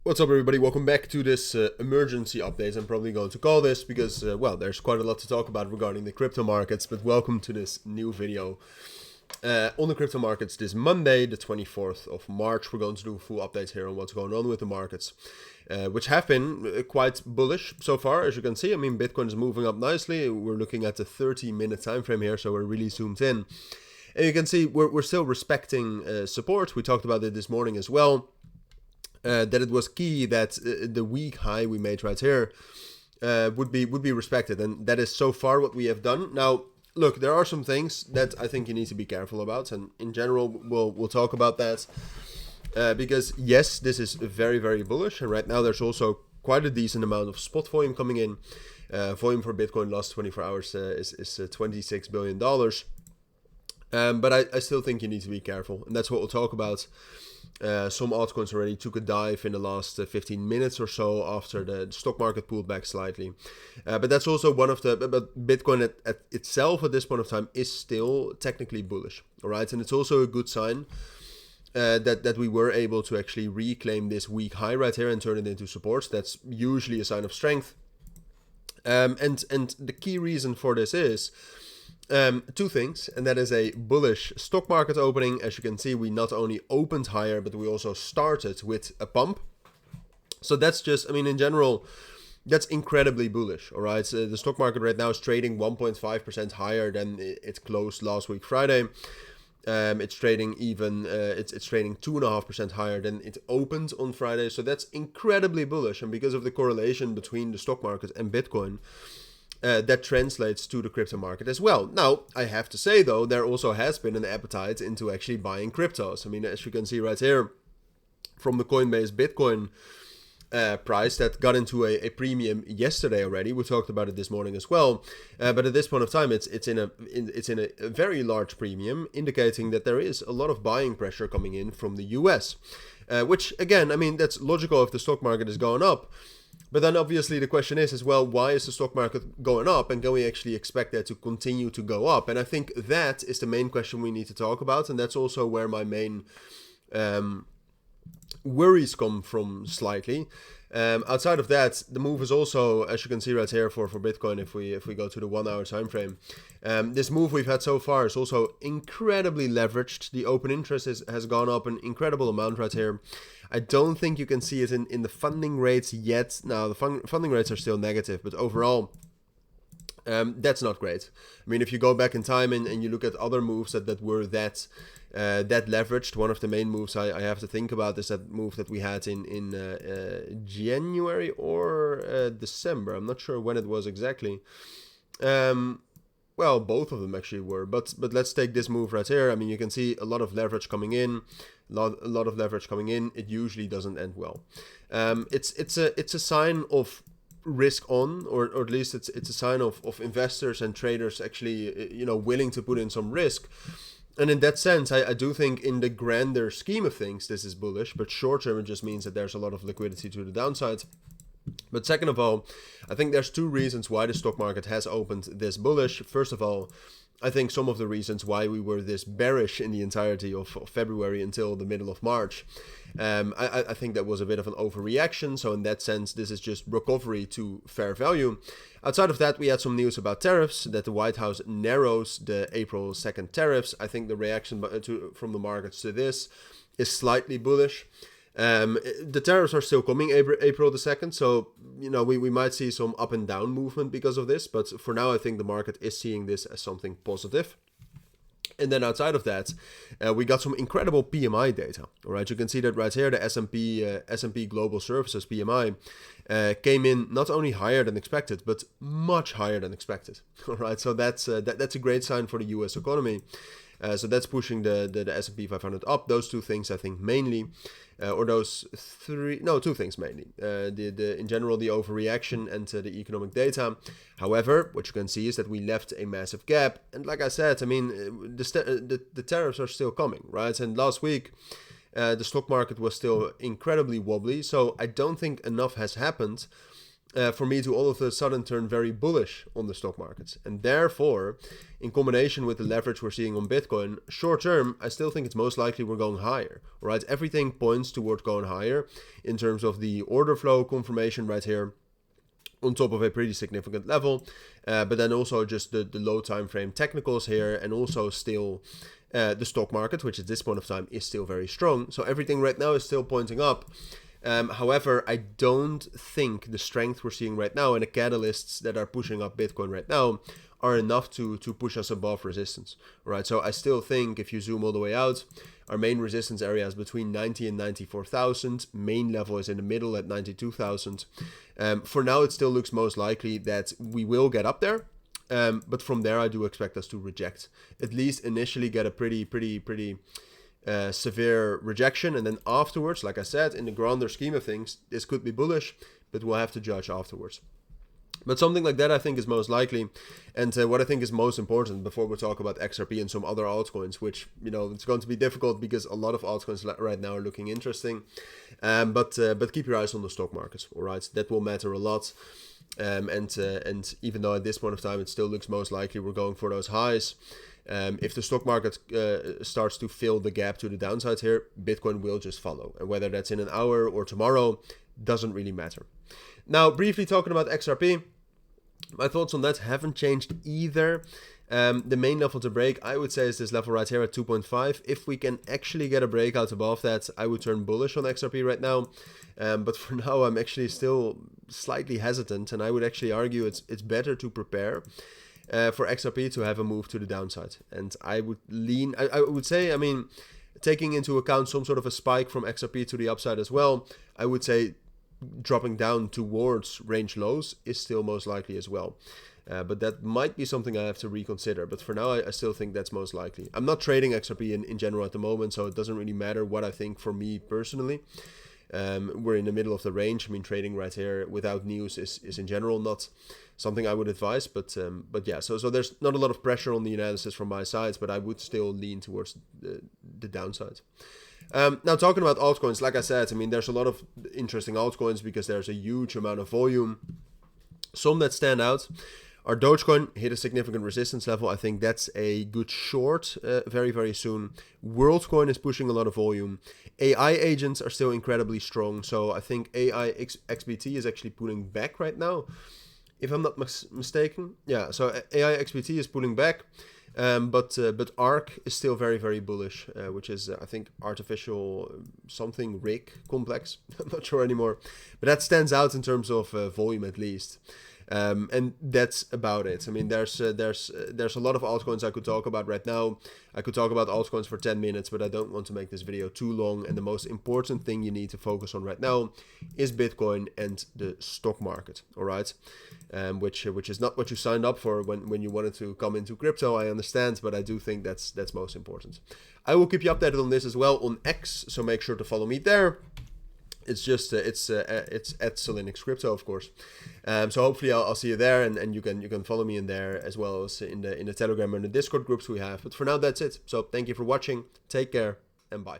What's up, everybody? Welcome back to this emergency update. I'm probably going to call this because, well, there's quite a lot to talk about regarding the crypto markets, but welcome to this new video on the crypto markets this Monday, the 24th of March. We're going to do a full update here on what's going on with the markets, which have been quite bullish so far, as you can see. I mean, Bitcoin is moving up nicely. We're looking at the 30-minute time frame here, so we're really zoomed in. And you can see we're still respecting support. We talked about it this morning as well. That it was key that the weak high we made right here would be respected, and that is so far what we have done. Now, look, there are some things that I think you need to be careful about, and in general, we'll talk about that because yes, this is very, very bullish, and right now there's also quite a decent amount of spot volume coming in. Volume for Bitcoin last 24 hours is $26 billion. But I still think you need to be careful, and that's what we'll talk about. Some altcoins already took a dive in the last 15 minutes or so after the stock market pulled back slightly. But that's also one of the... But Bitcoin at itself at this point of time is still technically bullish, all right? And it's also a good sign that we were able to actually reclaim this weak high right here and turn it into support. That's usually a sign of strength. And the key reason for this is... two things, and that is a bullish stock market opening. As you can see, we not only opened higher, but we also started with a pump. So that's just, I mean, in general, that's incredibly bullish, all right? So the stock market right now is trading 1.5% higher than it closed last week, Friday. It's trading even, it's trading 2.5% higher than it opened on Friday. So that's incredibly bullish. And because of the correlation between the stock market and Bitcoin, that translates to the crypto market as well. Now, I have to say, though, there also has been an appetite into actually buying cryptos. I mean, as you can see right here, from the Coinbase Bitcoin price that got into a premium yesterday already. We talked about it this morning as well. But at this point of time, it's in a very large premium, indicating that there is a lot of buying pressure coming in from the US. Which, again, I mean, that's logical if the stock market is going up. But then obviously the question is as well, why is the stock market going up, and can we actually expect that to continue to go up? And I think that is the main question we need to talk about, and that's also where my main worries come from slightly. Outside of that, the move is also, as you can see right here for Bitcoin, if we go to the 1 hour time frame, this move we've had so far is also incredibly leveraged. The open interest has gone up an incredible amount right here. I don't think you can see it in the funding rates yet. Now, the funding rates are still negative, but overall, that's not great. I mean, if you go back in time and you look at other moves that were that leveraged, one of the main moves I have to think about is that move that we had in January or December. I'm not sure when it was exactly. Well, both of them actually were, but let's take this move right here. I mean, you can see a lot of leverage coming in, a lot of leverage coming in. It usually doesn't end well. It's a sign of risk on, or at least it's a sign of investors and traders actually, willing to put in some risk. And in that sense, I do think in the grander scheme of things, this is bullish, but short term, it just means that there's a lot of liquidity to the downside. But second of all, I think there's two reasons why the stock market has opened this bullish. First of all, I think some of the reasons why we were this bearish in the entirety of February until the middle of March, I think that was a bit of an overreaction. So in that sense, this is just recovery to fair value. Outside of that, we had some news about tariffs, that the White House narrows the April 2nd tariffs. I think the reaction from the markets to this is slightly bullish. The tariffs are still coming April the 2nd, so we might see some up and down movement because of this, but for now I think the market is seeing this as something positive. And then outside of that, we got some incredible PMI data. All right, you can see that right here, the S&P Global Services PMI came in not only higher than expected, but much higher than expected. All right, so that's a great sign for the U.S. economy. So that's pushing the S&P 500 up. Those two things, I think, mainly, two things mainly. In general, the overreaction and the economic data. However, what you can see is that we left a massive gap. And like I said, I mean, the tariffs are still coming, right? And last week, the stock market was still incredibly wobbly. So I don't think enough has happened for me to all of a sudden turn very bullish on the stock markets. And therefore, in combination with the leverage we're seeing on Bitcoin, short term, I still think it's most likely we're going higher. All right, everything points toward going higher in terms of the order flow confirmation right here, on top of a pretty significant level, but then also just the low time frame technicals here, and also still the stock market, which at this point of time is still very strong. So everything right now is still pointing up. However, I don't think the strength we're seeing right now and the catalysts that are pushing up Bitcoin right now are enough to push us above resistance, right? So I still think if you zoom all the way out, our main resistance area is between 90 and 94,000. Main level is in the middle at 92,000. For now, it still looks most likely that we will get up there. But from there, I do expect us to reject, at least initially get a pretty severe rejection. And then afterwards, like I said, in the grander scheme of things, this could be bullish, but we'll have to judge afterwards. But something like that I think is most likely. And what I think is most important before we talk about XRP and some other altcoins, which, you know, it's going to be difficult because a lot of altcoins right now are looking interesting. But keep your eyes on the stock market, all right? That will matter a lot. And even though at this point of time it still looks most likely we're going for those highs, if the stock market starts to fill the gap to the downside here, Bitcoin will just follow. And whether that's in an hour or tomorrow doesn't really matter. Now, briefly talking about XRP, my thoughts on that haven't changed either. The main level to break, I would say, is this level right here at 2.5. If we can actually get a breakout above that, I would turn bullish on XRP right now. But for now, I'm actually still slightly hesitant, and I would actually argue it's better to prepare for XRP to have a move to the downside. And I would lean, I would say, I mean, taking into account some sort of a spike from XRP to the upside as well, I would say dropping down towards range lows is still most likely as well. But that might be something I have to reconsider. But for now, I still think that's most likely. I'm not trading XRP in general at the moment, so it doesn't really matter what I think for me personally. We're in the middle of the range. I mean, trading right here without news is in general not something I would advise. But yeah, so there's not a lot of pressure on the analysis from my side, but I would still lean towards the downside. Now, talking about altcoins, like I said, I mean, there's a lot of interesting altcoins because there's a huge amount of volume. Some that stand out are Dogecoin, hit a significant resistance level. I think that's a good short very, very soon. WorldCoin is pushing a lot of volume. AI agents are still incredibly strong. So I think AI XBT is actually pulling back right now, if I'm not mistaken. Yeah, so AI XBT is pulling back. But ARK is still very, very bullish, which is, I think, artificial something rig complex. I'm not sure anymore. But that stands out in terms of volume at least. And that's about it. I mean, there's a lot of altcoins I could talk about right now. I could talk about altcoins for 10 minutes, but I don't want to make this video too long. And the most important thing you need to focus on right now is Bitcoin and the stock market. All right, which is not what you signed up for when you wanted to come into crypto. I understand, but I do think that's most important. I will keep you updated on this as well on X, so make sure to follow me there. It's just it's at cilinixfxcapital, of course. So hopefully I'll see you there, and you can follow me in there as well as in the Telegram and the Discord groups we have. But for now, that's it. So thank you for watching. Take care and bye.